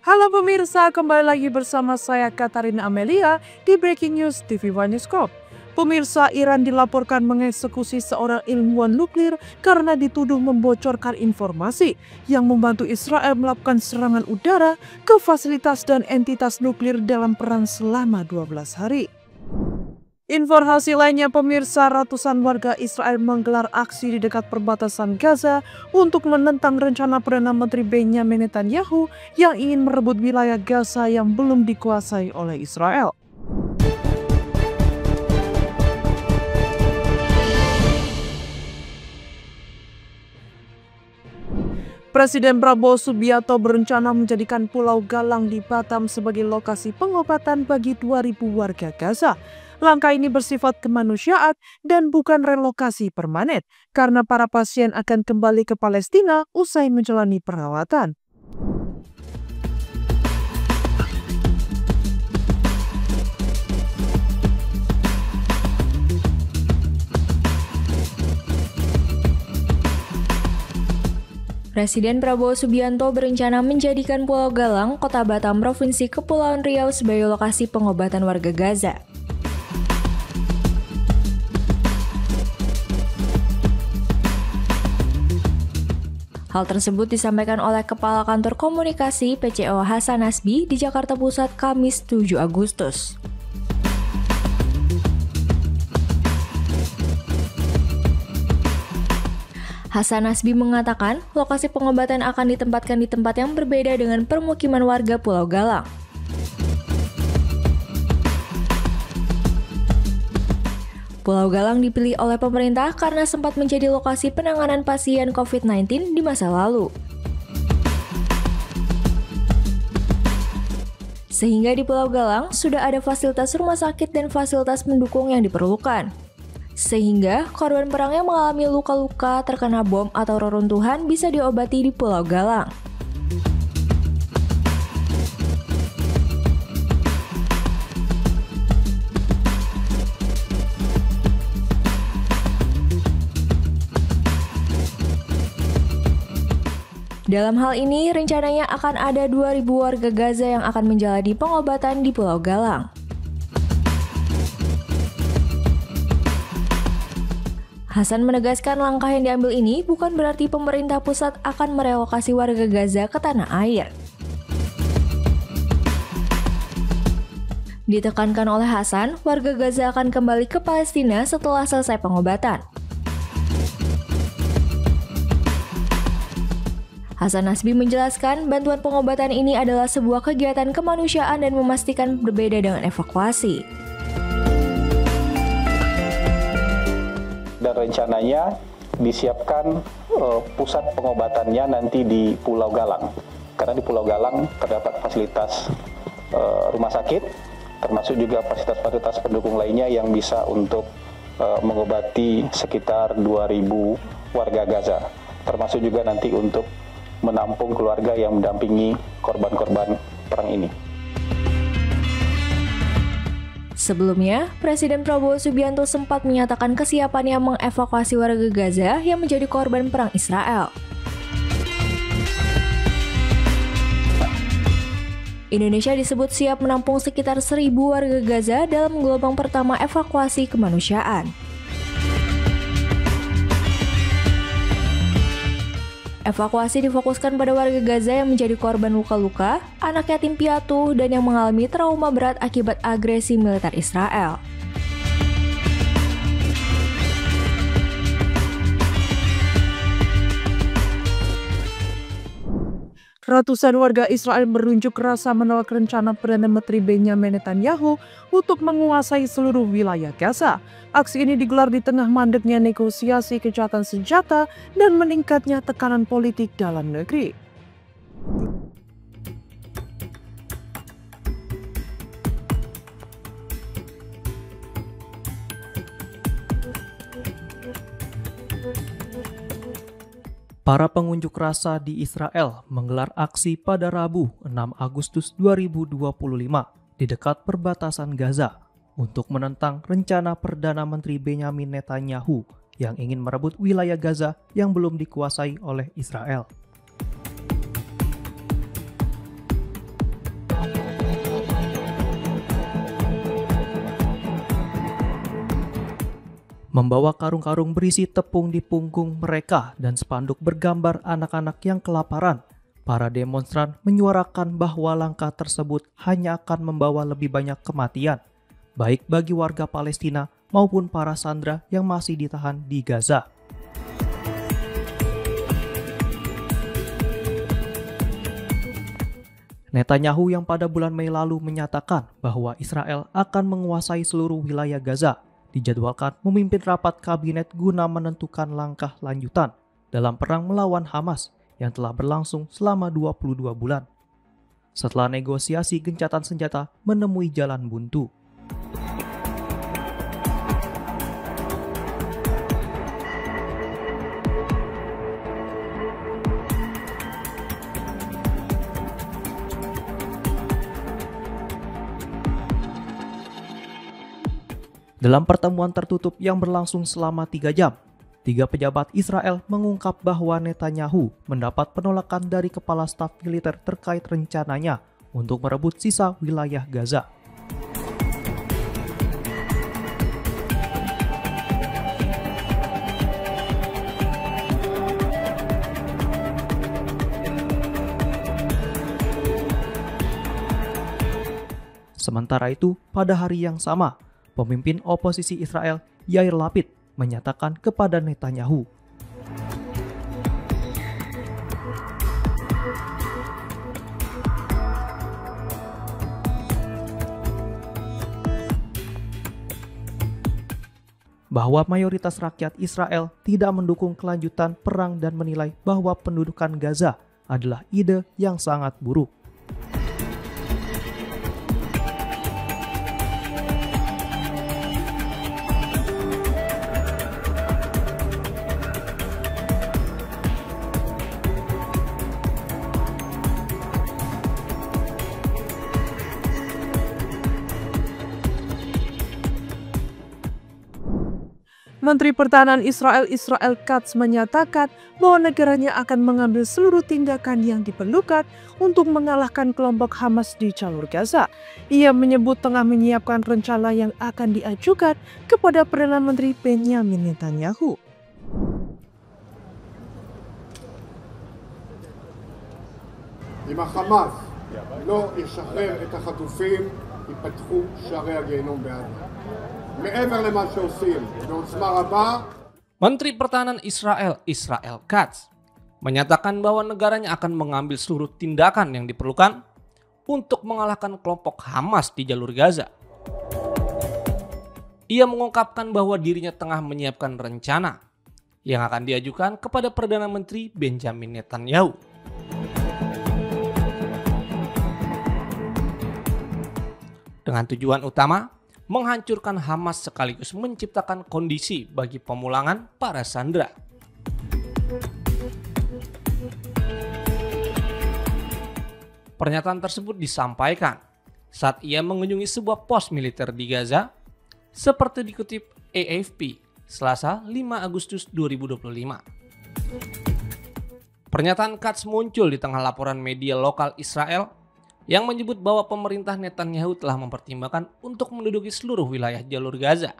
Halo pemirsa, kembali lagi bersama saya Katarina Amelia di Breaking News TV One News Corp. Pemirsa, Iran dilaporkan mengeksekusi seorang ilmuwan nuklir karena dituduh membocorkan informasi yang membantu Israel melakukan serangan udara ke fasilitas dan entitas nuklir dalam perang selama 12 hari. Informasi lainnya pemirsa, ratusan warga Israel menggelar aksi di dekat perbatasan Gaza untuk menentang rencana Perdana Menteri Benjamin Netanyahu yang ingin merebut wilayah Gaza yang belum dikuasai oleh Israel. Presiden Prabowo Subianto berencana menjadikan Pulau Galang di Batam sebagai lokasi pengobatan bagi 2.000 warga Gaza. Langkah ini bersifat kemanusiaan dan bukan relokasi permanen, karena para pasien akan kembali ke Palestina usai menjalani perawatan. Presiden Prabowo Subianto berencana menjadikan Pulau Galang, Kota Batam, Provinsi Kepulauan Riau sebagai lokasi pengobatan warga Gaza. Hal tersebut disampaikan oleh Kepala Kantor Komunikasi PCO Hasan Nasbi di Jakarta Pusat Kamis 7 Agustus. Hasan Nasbi mengatakan lokasi pengobatan akan ditempatkan di tempat yang berbeda dengan permukiman warga Pulau Galang. Pulau Galang dipilih oleh pemerintah karena sempat menjadi lokasi penanganan pasien COVID-19 di masa lalu. Sehingga di Pulau Galang sudah ada fasilitas rumah sakit dan fasilitas mendukung yang diperlukan. Sehingga korban perang yang mengalami luka-luka terkena bom atau reruntuhan bisa diobati di Pulau Galang. Dalam hal ini, rencananya akan ada 2.000 warga Gaza yang akan menjalani pengobatan di Pulau Galang. Hasan menegaskan langkah yang diambil ini bukan berarti pemerintah pusat akan merelokasi warga Gaza ke tanah air. Ditekankan oleh Hasan, warga Gaza akan kembali ke Palestina setelah selesai pengobatan. Hasan Nasbi menjelaskan bantuan pengobatan ini adalah sebuah kegiatan kemanusiaan dan memastikan berbeda dengan evakuasi. Dan rencananya disiapkan pusat pengobatannya nanti di Pulau Galang. Karena di Pulau Galang terdapat fasilitas rumah sakit, termasuk juga fasilitas-fasilitas pendukung lainnya yang bisa untuk mengobati sekitar 2.000 warga Gaza. Termasuk juga nanti untuk menampung keluarga yang mendampingi korban-korban perang ini. Sebelumnya, Presiden Prabowo Subianto sempat menyatakan kesiapannya mengevakuasi warga Gaza yang menjadi korban perang Israel. Indonesia disebut siap menampung sekitar 1.000 warga Gaza dalam gelombang pertama evakuasi kemanusiaan. Evakuasi difokuskan pada warga Gaza yang menjadi korban luka-luka, anak yatim piatu, dan yang mengalami trauma berat akibat agresi militer Israel. Ratusan warga Israel berunjuk rasa menolak rencana Perdana Menteri Benjamin Netanyahu untuk menguasai seluruh wilayah Gaza. Aksi ini digelar di tengah mandeknya negosiasi gencatan senjata dan meningkatnya tekanan politik dalam negeri. Para pengunjuk rasa di Israel menggelar aksi pada Rabu 6 Agustus 2025 di dekat perbatasan Gaza untuk menentang rencana Perdana Menteri Benjamin Netanyahu yang ingin merebut wilayah Gaza yang belum dikuasai oleh Israel. Membawa karung-karung berisi tepung di punggung mereka dan spanduk bergambar anak-anak yang kelaparan, para demonstran menyuarakan bahwa langkah tersebut hanya akan membawa lebih banyak kematian, baik bagi warga Palestina maupun para sandera yang masih ditahan di Gaza. Netanyahu yang pada bulan Mei lalu menyatakan bahwa Israel akan menguasai seluruh wilayah Gaza, dijadwalkan memimpin rapat kabinet guna menentukan langkah lanjutan dalam perang melawan Hamas yang telah berlangsung selama 22 bulan. Setelah negosiasi gencatan senjata menemui jalan buntu. Dalam pertemuan tertutup yang berlangsung selama 3 jam, 3 pejabat Israel mengungkap bahwa Netanyahu mendapat penolakan dari kepala staf militer terkait rencananya untuk merebut sisa wilayah Gaza. Sementara itu, pada hari yang sama, pemimpin oposisi Israel, Yair Lapid, menyatakan kepada Netanyahu, bahwa mayoritas rakyat Israel tidak mendukung kelanjutan perang dan menilai bahwa pendudukan Gaza adalah ide yang sangat buruk. Menteri Pertahanan Israel Katz menyatakan bahwa negaranya akan mengambil seluruh tindakan yang diperlukan untuk mengalahkan kelompok Hamas di jalur Gaza. Ia menyebut tengah menyiapkan rencana yang akan diajukan kepada Perdana Menteri Benjamin Netanyahu. אם החמאס לא ישחרר את החטופים, ייפתחו שערי הגיהנום בעזה. מעבר למה שעושים בעוצמה רבה. Menteri Pertahanan Israel Katz menyatakan bahwa negaranya akan mengambil seluruh tindakan yang diperlukan untuk mengalahkan kelompok Hamas di jalur Gaza. Ia mengungkapkan bahwa dirinya tengah menyiapkan rencana yang akan diajukan kepada Perdana Menteri Benjamin Netanyahu. Dengan tujuan utama menghancurkan Hamas sekaligus menciptakan kondisi bagi pemulangan para sandera. Pernyataan tersebut disampaikan saat ia mengunjungi sebuah pos militer di Gaza, seperti dikutip AFP Selasa 5 Agustus 2025. Pernyataan Katz muncul di tengah laporan media lokal Israel yang menyebut bahwa pemerintah Netanyahu telah mempertimbangkan untuk menduduki seluruh wilayah jalur Gaza.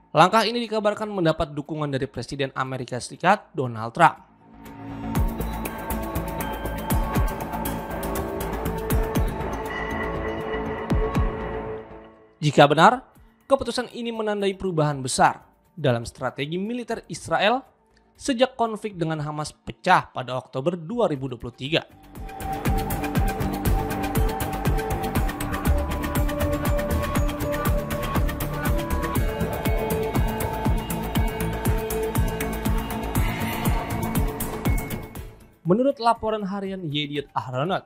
Langkah ini dikabarkan mendapat dukungan dari Presiden Amerika Serikat Donald Trump. Jika benar, keputusan ini menandai perubahan besar dalam strategi militer Israel sejak konflik dengan Hamas pecah pada Oktober 2023. Menurut laporan harian Yediot Ahronot,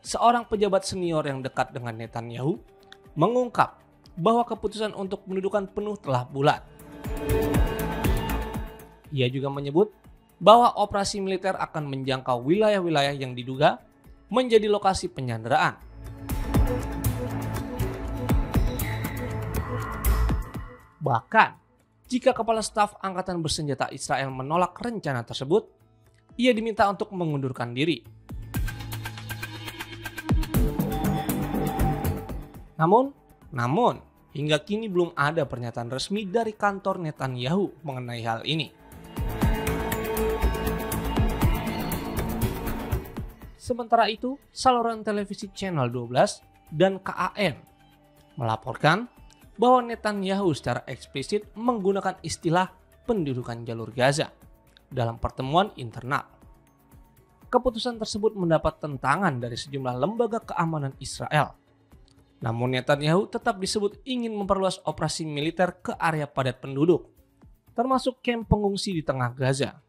seorang pejabat senior yang dekat dengan Netanyahu mengungkap bahwa keputusan untuk mendudukan penuh telah bulat. Ia juga menyebut bahwa operasi militer akan menjangkau wilayah-wilayah yang diduga menjadi lokasi penyanderaan. Bahkan, jika Kepala Staf Angkatan Bersenjata Israel menolak rencana tersebut, ia diminta untuk mengundurkan diri. Namun, Hingga kini belum ada pernyataan resmi dari kantor Netanyahu mengenai hal ini. Sementara itu, saluran televisi Channel 12 dan KAN melaporkan bahwa Netanyahu secara eksplisit menggunakan istilah pendudukan jalur Gaza dalam pertemuan internal. Keputusan tersebut mendapat tentangan dari sejumlah lembaga keamanan Israel. Namun Netanyahu tetap disebut ingin memperluas operasi militer ke area padat penduduk, termasuk kamp pengungsi di tengah Gaza.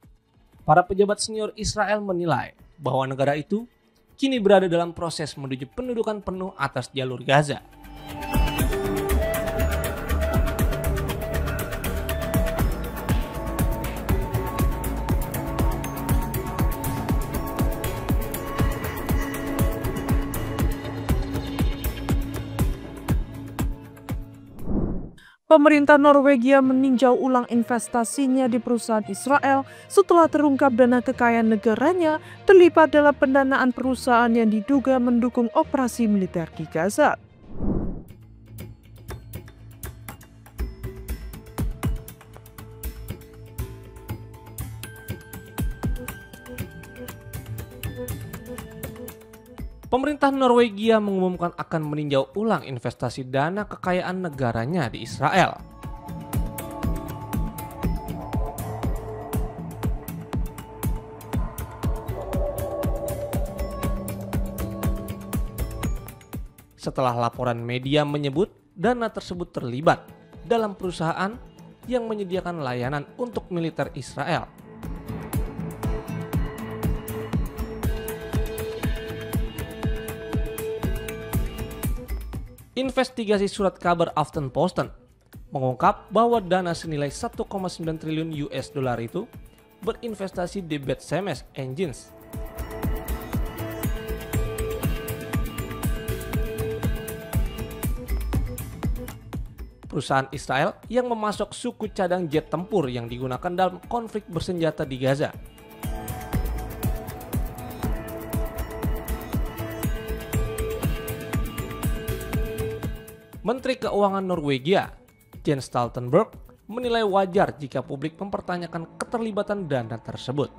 Para pejabat senior Israel menilai bahwa negara itu kini berada dalam proses menuju pendudukan penuh atas jalur Gaza. Pemerintah Norwegia meninjau ulang investasinya di perusahaan Israel setelah terungkap dana kekayaan negaranya terlibat dalam pendanaan perusahaan yang diduga mendukung operasi militer di Gaza. Pemerintah Norwegia mengumumkan akan meninjau ulang investasi dana kekayaan negaranya di Israel. Setelah laporan media menyebut dana tersebut terlibat dalam perusahaan yang menyediakan layanan untuk militer Israel. Investigasi surat kabar Aftenposten mengungkap bahwa dana senilai 1,9 triliun US dollar itu berinvestasi di Betsemes Engines. Perusahaan Israel yang memasok suku cadang jet tempur yang digunakan dalam konflik bersenjata di Gaza. Menteri Keuangan Norwegia, Jens Stoltenberg, menilai wajar jika publik mempertanyakan keterlibatan dana tersebut.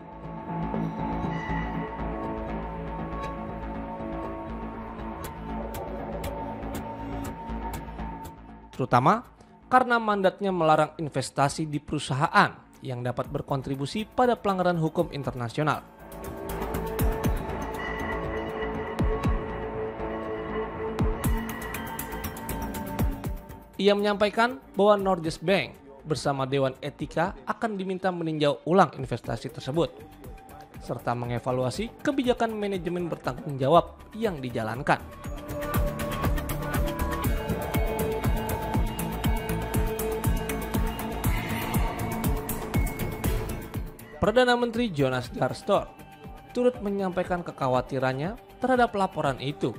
Terutama karena mandatnya melarang investasi di perusahaan yang dapat berkontribusi pada pelanggaran hukum internasional. Ia menyampaikan bahwa Norges Bank bersama Dewan Etika akan diminta meninjau ulang investasi tersebut, serta mengevaluasi kebijakan manajemen bertanggung jawab yang dijalankan. Perdana Menteri Jonas Gahr Store turut menyampaikan kekhawatirannya terhadap laporan itu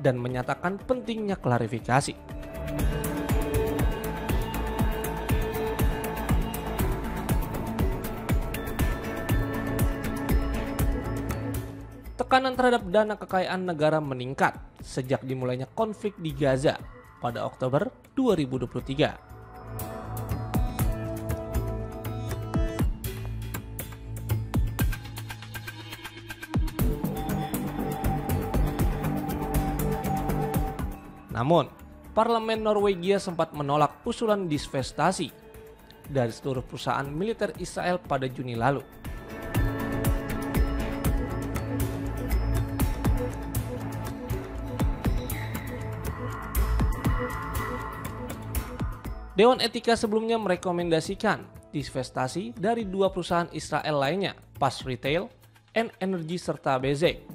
dan menyatakan pentingnya klarifikasi. Tekanan terhadap dana kekayaan negara meningkat sejak dimulainya konflik di Gaza pada Oktober 2023. Namun, Parlemen Norwegia sempat menolak usulan divestasi dari seluruh perusahaan militer Israel pada Juni lalu. Dewan Etika sebelumnya merekomendasikan divestasi dari dua perusahaan Israel lainnya, Pas Retail, and Energy serta Bezek.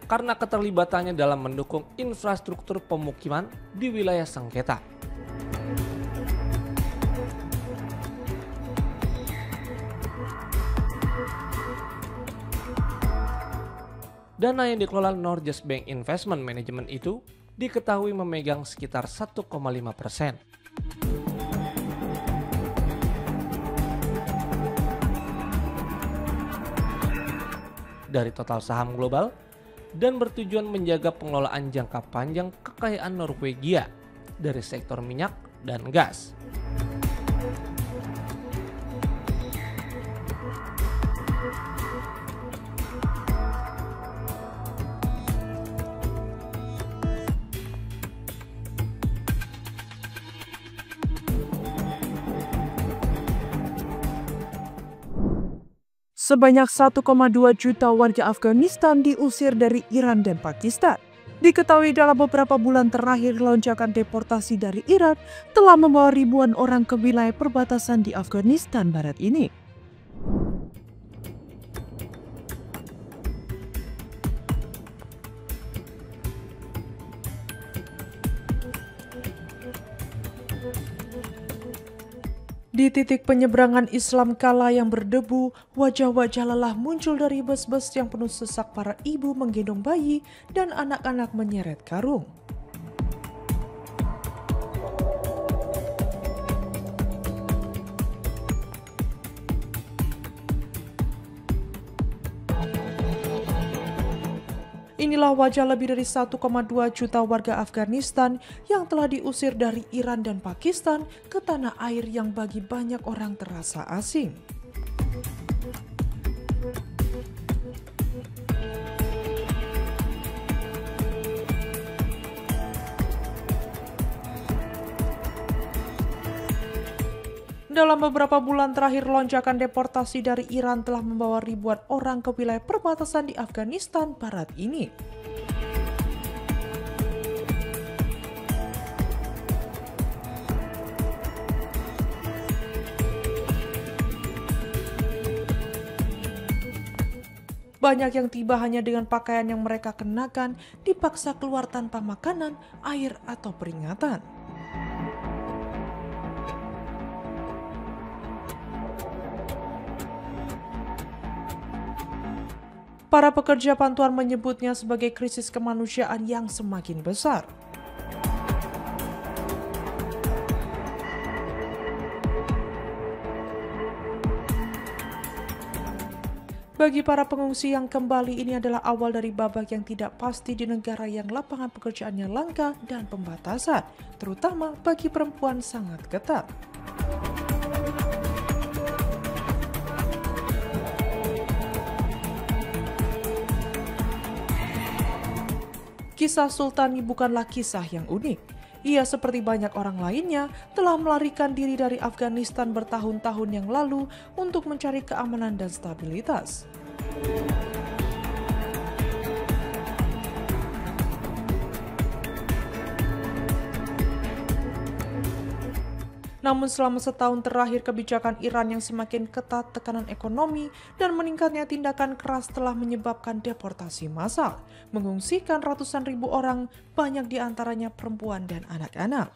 Karena keterlibatannya dalam mendukung infrastruktur pemukiman di wilayah sengketa. Dana yang dikelola Norges Bank Investment Management itu diketahui memegang sekitar 1,5%. dari total saham global dan bertujuan menjaga pengelolaan jangka panjang kekayaan Norwegia dari sektor minyak dan gas. Sebanyak 1,2 juta warga Afghanistan diusir dari Iran dan Pakistan. Diketahui dalam beberapa bulan terakhir, lonjakan deportasi dari Iran telah membawa ribuan orang ke wilayah perbatasan di Afghanistan Barat ini. Di titik penyeberangan Islam Kala yang berdebu, wajah-wajah lelah muncul dari bus-bus yang penuh sesak para ibu menggendong bayi dan anak-anak menyeret karung. Inilah wajah lebih dari 1,2 juta warga Afghanistan yang telah diusir dari Iran dan Pakistan ke tanah air yang bagi banyak orang terasa asing. Dalam beberapa bulan terakhir, lonjakan deportasi dari Iran telah membawa ribuan orang ke wilayah perbatasan di Afghanistan Barat ini. Banyak yang tiba hanya dengan pakaian yang mereka kenakan, dipaksa keluar tanpa makanan, air, atau peringatan. Para pekerja bantuan menyebutnya sebagai krisis kemanusiaan yang semakin besar. Bagi para pengungsi yang kembali, ini adalah awal dari babak yang tidak pasti di negara yang lapangan pekerjaannya langka dan pembatasan, terutama bagi perempuan sangat ketat. Kisah Sultani bukanlah kisah yang unik. Ia seperti banyak orang lainnya telah melarikan diri dari Afghanistan bertahun-tahun yang lalu untuk mencari keamanan dan stabilitas. Namun selama setahun terakhir, kebijakan Iran yang semakin ketat, tekanan ekonomi, dan meningkatnya tindakan keras telah menyebabkan deportasi massal, mengungsikan ratusan ribu orang, banyak di antaranya perempuan dan anak-anak.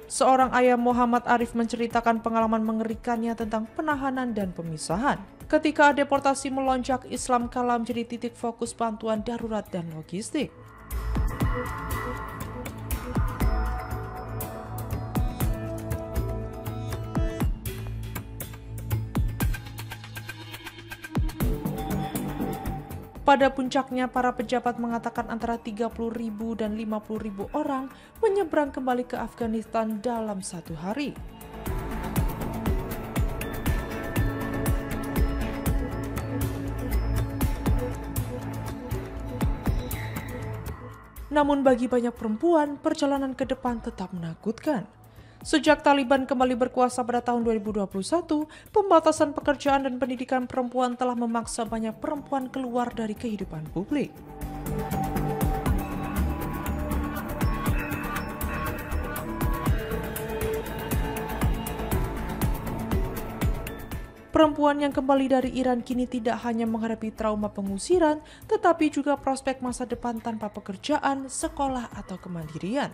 Seorang ayah, Muhammad Arif, menceritakan pengalaman mengerikannya tentang penahanan dan pemisahan. Ketika deportasi melonjak, Islam Kala menjadi titik fokus bantuan darurat dan logistik. Pada puncaknya, para pejabat mengatakan antara 30.000 dan 50.000 orang menyeberang kembali ke Afghanistan dalam satu hari. Namun bagi banyak perempuan, perjalanan ke depan tetap menakutkan. Sejak Taliban kembali berkuasa pada tahun 2021, pembatasan pekerjaan dan pendidikan perempuan telah memaksa banyak perempuan keluar dari kehidupan publik. Perempuan yang kembali dari Iran kini tidak hanya menghadapi trauma pengusiran, tetapi juga prospek masa depan tanpa pekerjaan, sekolah, atau kemandirian.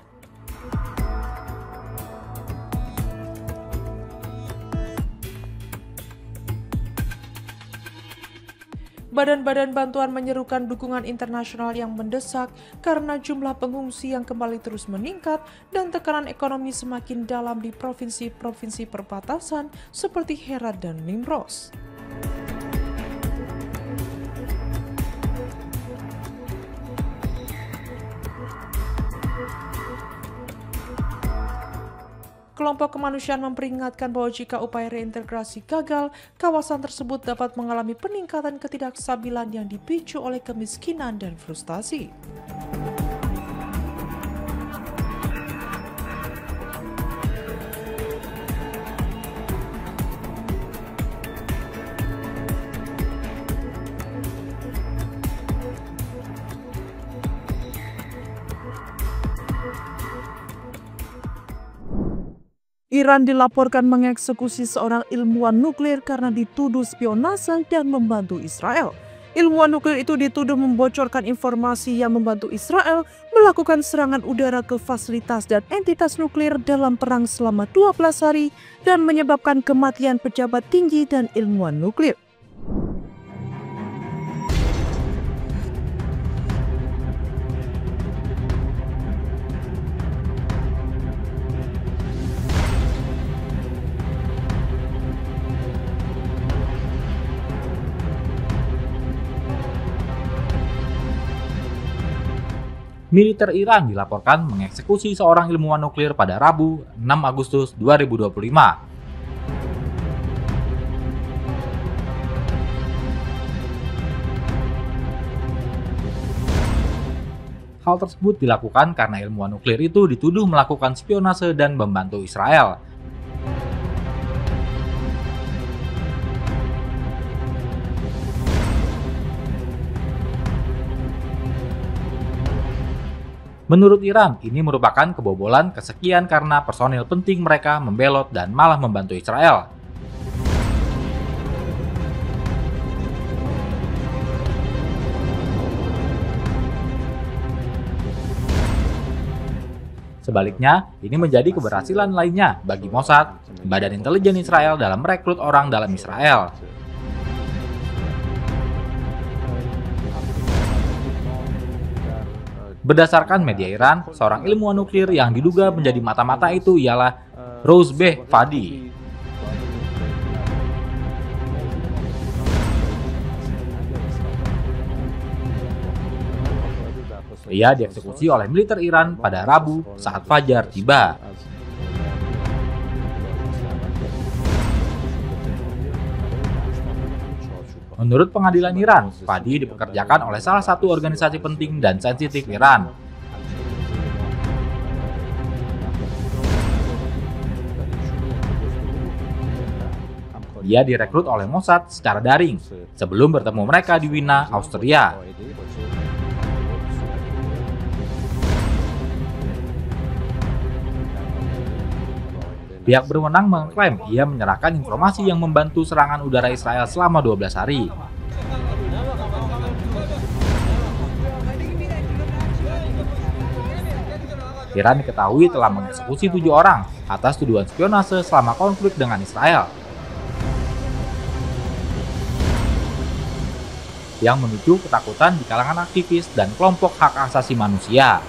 Badan-badan bantuan menyerukan dukungan internasional yang mendesak karena jumlah pengungsi yang kembali terus meningkat dan tekanan ekonomi semakin dalam di provinsi-provinsi perbatasan seperti Herat dan Nimros. Kelompok kemanusiaan memperingatkan bahwa jika upaya reintegrasi gagal, kawasan tersebut dapat mengalami peningkatan ketidakstabilan yang dipicu oleh kemiskinan dan frustasi. Iran dilaporkan mengeksekusi seorang ilmuwan nuklir karena dituduh spionase dan membantu Israel. Ilmuwan nuklir itu dituduh membocorkan informasi yang membantu Israel melakukan serangan udara ke fasilitas dan entitas nuklir dalam perang selama 12 hari dan menyebabkan kematian pejabat tinggi dan ilmuwan nuklir. Militer Iran dilaporkan mengeksekusi seorang ilmuwan nuklir pada Rabu, 6 Agustus 2025. Hal tersebut dilakukan karena ilmuwan nuklir itu dituduh melakukan spionase dan membantu Israel. Menurut Iran, ini merupakan kebobolan kesekian karena personil penting mereka membelot dan malah membantu Israel. Sebaliknya, ini menjadi keberhasilan lainnya bagi Mossad, badan intelijen Israel dalam merekrut orang dalam Israel. Berdasarkan media Iran, seorang ilmuwan nuklir yang diduga menjadi mata-mata itu ialah Rozbeh Fadi. Ia dieksekusi oleh militer Iran pada Rabu saat fajar tiba. Menurut pengadilan Iran, Fadi dipekerjakan oleh salah satu organisasi penting dan sensitif Iran. Dia direkrut oleh Mossad secara daring sebelum bertemu mereka di Wina, Austria. Pihak berwenang mengklaim ia menyerahkan informasi yang membantu serangan udara Israel selama 12 hari. Iran diketahui telah mengeksekusi 7 orang atas tuduhan spionase selama konflik dengan Israel, yang memicu ketakutan di kalangan aktivis dan kelompok hak asasi manusia.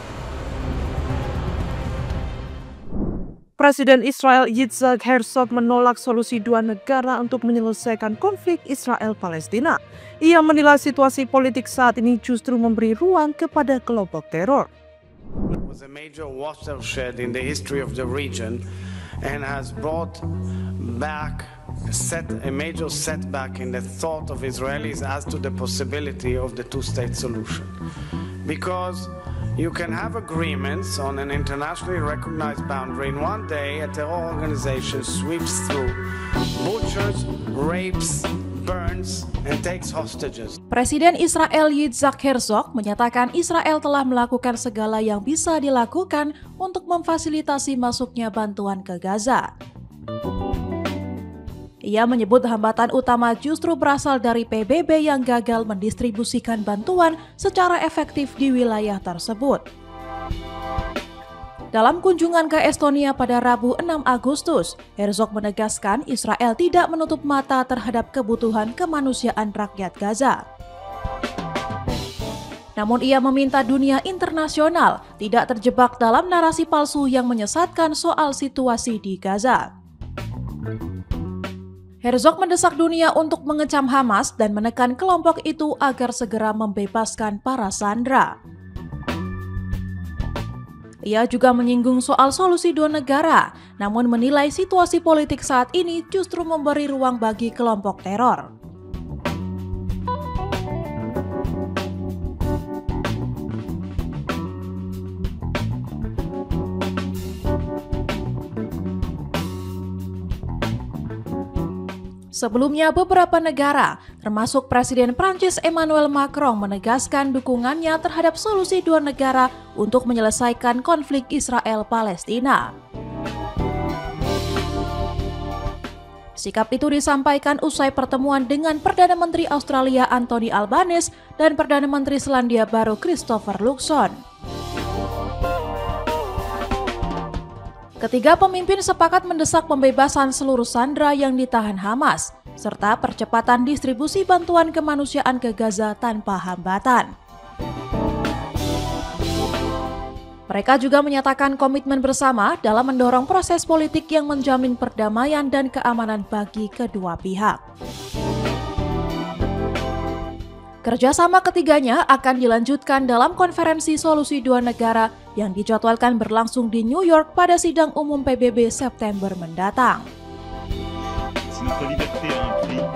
Presiden Israel Yitzhak Herzog menolak solusi dua negara untuk menyelesaikan konflik Israel-Palestina. Ia menilai situasi politik saat ini justru memberi ruang kepada kelompok teror. It was a major watershed in the history of the region and has brought back a major setback in the thought of Israelis as to the possibility of the two-state solution. Because you can have agreements on an internationally recognized boundary, and one day a terror organization sweeps through, butchers, rapes, burns, and takes hostages. Presiden Israel Yitzhak Herzog menyatakan Israel telah melakukan segala yang bisa dilakukan untuk memfasilitasi masuknya bantuan ke Gaza. Ia menyebut hambatan utama justru berasal dari PBB yang gagal mendistribusikan bantuan secara efektif di wilayah tersebut. Dalam kunjungan ke Estonia pada Rabu 6 Agustus, Herzog menegaskan Israel tidak menutup mata terhadap kebutuhan kemanusiaan rakyat Gaza. Namun ia meminta dunia internasional tidak terjebak dalam narasi palsu yang menyesatkan soal situasi di Gaza. Herzog mendesak dunia untuk mengecam Hamas dan menekan kelompok itu agar segera membebaskan para sandera. Ia juga menyinggung soal solusi dua negara, namun menilai situasi politik saat ini justru memberi ruang bagi kelompok teror. Sebelumnya, beberapa negara, termasuk Presiden Prancis Emmanuel Macron, menegaskan dukungannya terhadap solusi dua negara untuk menyelesaikan konflik Israel-Palestina. Sikap itu disampaikan usai pertemuan dengan Perdana Menteri Australia Anthony Albanese dan Perdana Menteri Selandia Baru Christopher Luxon. Ketiga pemimpin sepakat mendesak pembebasan seluruh sandera yang ditahan Hamas, serta percepatan distribusi bantuan kemanusiaan ke Gaza tanpa hambatan. Mereka juga menyatakan komitmen bersama dalam mendorong proses politik yang menjamin perdamaian dan keamanan bagi kedua pihak. Kerjasama ketiganya akan dilanjutkan dalam konferensi solusi dua negara yang dijadwalkan berlangsung di New York pada sidang umum PBB September mendatang. Si notre liberté a un prix,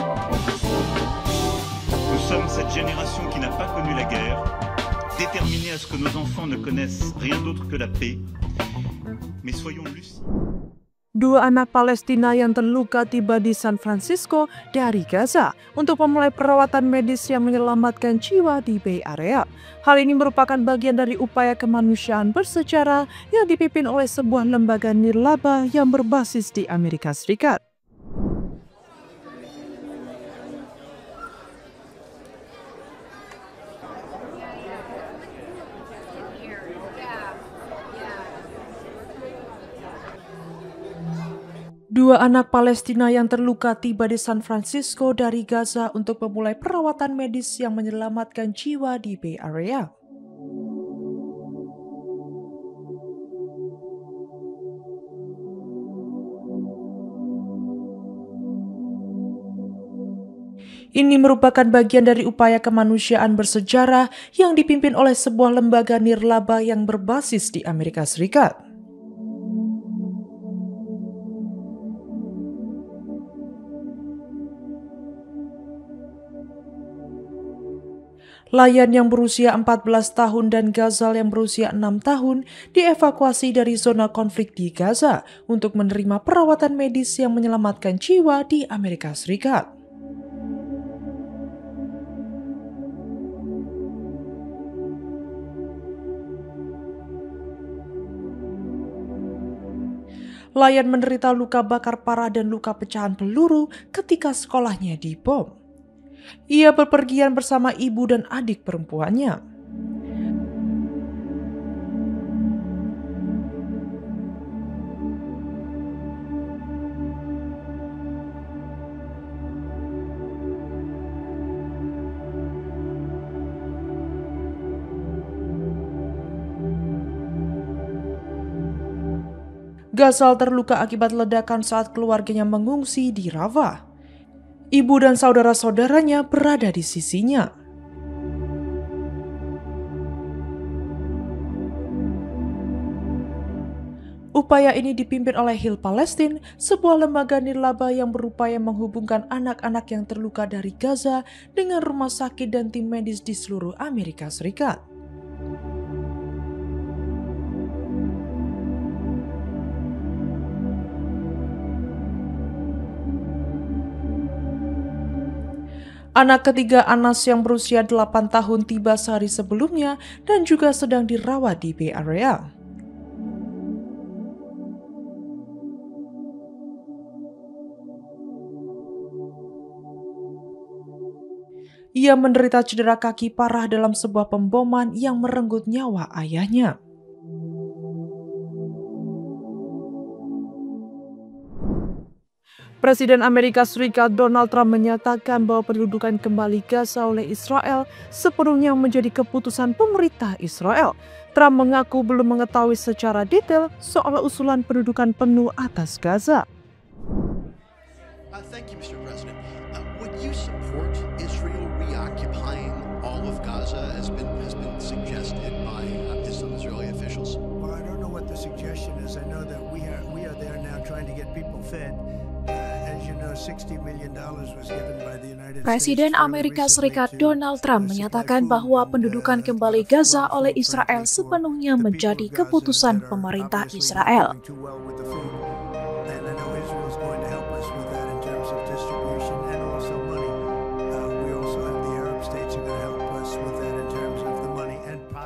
nous sommes cette génération qui n'a pas connu la guerre, déterminée à ce que nos enfants ne connaissent rien d'autre que la paix, mais soyons lucides. Dua anak Palestina yang terluka tiba di San Francisco dari Gaza untuk memulai perawatan medis yang menyelamatkan jiwa di Bay Area. Hal ini merupakan bagian dari upaya kemanusiaan bersejarah yang dipimpin oleh sebuah lembaga nirlaba yang berbasis di Amerika Serikat. Dua anak Palestina yang terluka tiba di San Francisco dari Gaza untuk memulai perawatan medis yang menyelamatkan jiwa di Bay Area. Ini merupakan bagian dari upaya kemanusiaan bersejarah yang dipimpin oleh sebuah lembaga nirlaba yang berbasis di Amerika Serikat. Layan yang berusia 14 tahun dan Ghazal yang berusia 6 tahun dievakuasi dari zona konflik di Gaza untuk menerima perawatan medis yang menyelamatkan jiwa di Amerika Serikat. Layan menderita luka bakar parah dan luka pecahan peluru ketika sekolahnya dibom. Ia bepergian bersama ibu dan adik perempuannya. Ghazal terluka akibat ledakan saat keluarganya mengungsi di Rafah. Ibu dan saudara-saudaranya berada di sisinya. Upaya ini dipimpin oleh Heal Palestine, sebuah lembaga nirlaba yang berupaya menghubungkan anak-anak yang terluka dari Gaza dengan rumah sakit dan tim medis di seluruh Amerika Serikat. Anak ketiga Anas yang berusia 8 tahun tiba sehari sebelumnya dan juga sedang dirawat di Bay Area. Ia menderita cedera kaki parah dalam sebuah pemboman yang merenggut nyawa ayahnya. Presiden Amerika Serikat Donald Trump menyatakan bahwa pendudukan kembali Gaza oleh Israel sepenuhnya menjadi keputusan pemerintah Israel. Trump mengaku belum mengetahui secara detail soal usulan pendudukan penuh atas Gaza. Thank you, Mr. President. Would you support Israel reoccupying all of Gaza as been suggested by some Israeli officials? Well, I don't know what the suggestion is. I know that we are there now trying to get people fed. Presiden Amerika Serikat Donald Trump menyatakan bahwa pendudukan kembali Gaza oleh Israel sepenuhnya menjadi keputusan pemerintah Israel.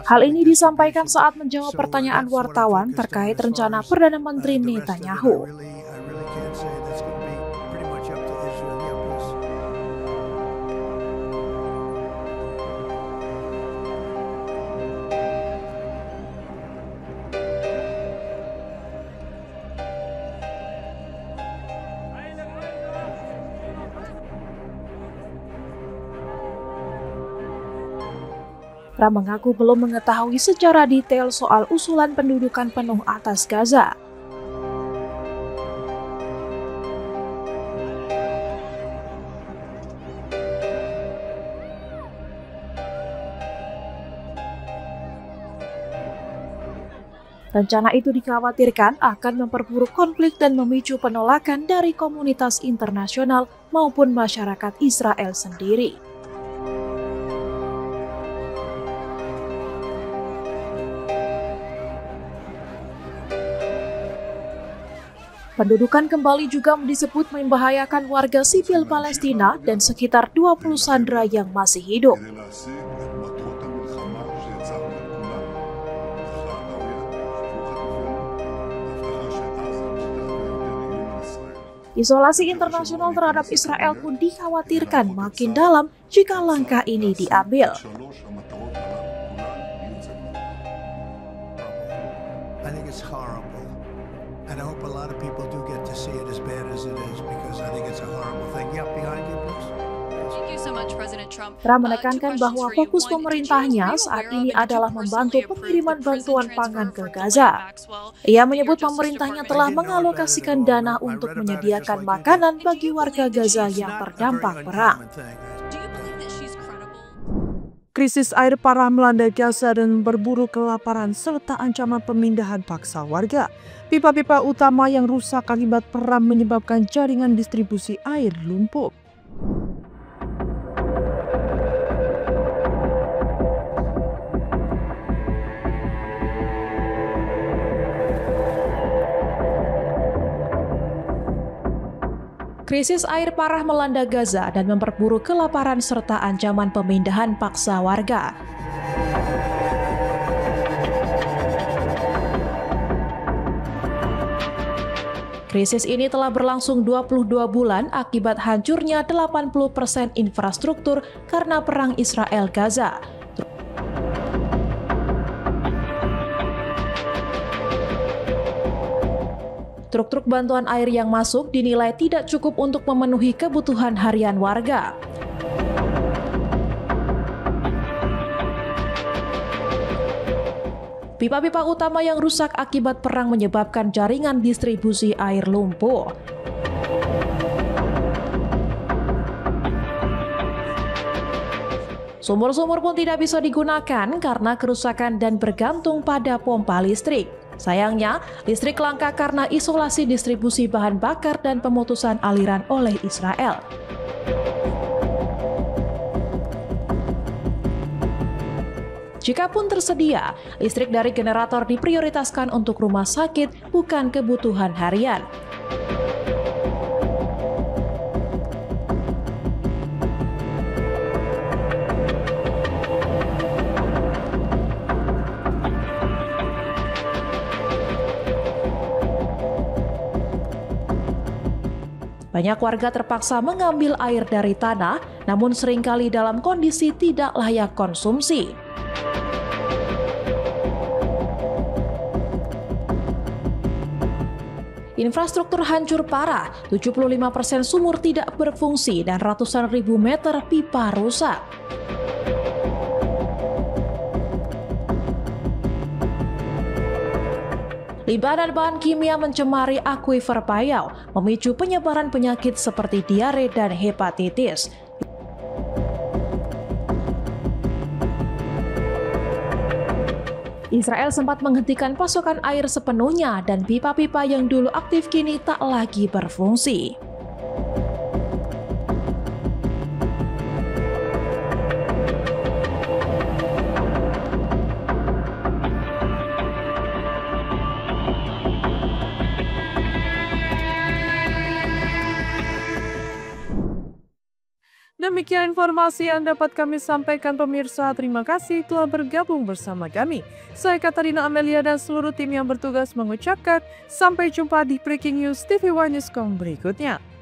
Hal ini disampaikan saat menjawab pertanyaan wartawan terkait rencana Perdana Menteri Netanyahu. Trump mengaku belum mengetahui secara detail soal usulan pendudukan penuh atas Gaza. Rencana itu dikhawatirkan akan memperburuk konflik dan memicu penolakan dari komunitas internasional maupun masyarakat Israel sendiri. Pendudukan kembali juga disebut membahayakan warga sipil Palestina dan sekitar 20 sandera yang masih hidup. Isolasi internasional terhadap Israel pun dikhawatirkan makin dalam jika langkah ini diambil. And I hope a lot of people do get to see it as bad as it is because I think it's a horrible thing. Yeah, behind you, please. Thank you so much, President Trump. Trump menekankan bahwa fokus pemerintahnya saat ini adalah membantu pengiriman bantuan pangan ke Gaza. Ia menyebut pemerintahnya telah mengalokasikan dana untuk menyediakan makanan bagi warga Gaza yang terdampak perang. Krisis air parah melanda Gaza dan berburu kelaparan serta ancaman pemindahan paksa warga. Pipa-pipa utama yang rusak akibat perang menyebabkan jaringan distribusi air lumpuh. Krisis air parah melanda Gaza dan memperburuk kelaparan serta ancaman pemindahan paksa warga. Krisis ini telah berlangsung 22 bulan akibat hancurnya 80% infrastruktur karena perang Israel-Gaza. Truk-truk bantuan air yang masuk dinilai tidak cukup untuk memenuhi kebutuhan harian warga. Pipa-pipa utama yang rusak akibat perang menyebabkan jaringan distribusi air lumpuh. Sumur-sumur pun tidak bisa digunakan karena kerusakan dan bergantung pada pompa listrik. Sayangnya, listrik langka karena isolasi distribusi bahan bakar dan pemutusan aliran oleh Israel. Jikapun tersedia, listrik dari generator diprioritaskan untuk rumah sakit, bukan kebutuhan harian. Banyak warga terpaksa mengambil air dari tanah, namun seringkali dalam kondisi tidak layak konsumsi. Infrastruktur hancur parah, 75% sumur tidak berfungsi dan ratusan ribu meter pipa rusak. Limbah dan bahan kimia mencemari akuifer Payau, memicu penyebaran penyakit seperti diare dan hepatitis. Israel sempat menghentikan pasokan air sepenuhnya dan pipa-pipa yang dulu aktif kini tak lagi berfungsi. Demikian informasi yang dapat kami sampaikan pemirsa. Terima kasih telah bergabung bersama kami. Saya Katarina Amelia dan seluruh tim yang bertugas mengucapkan sampai jumpa di Breaking News TV One Newscom berikutnya.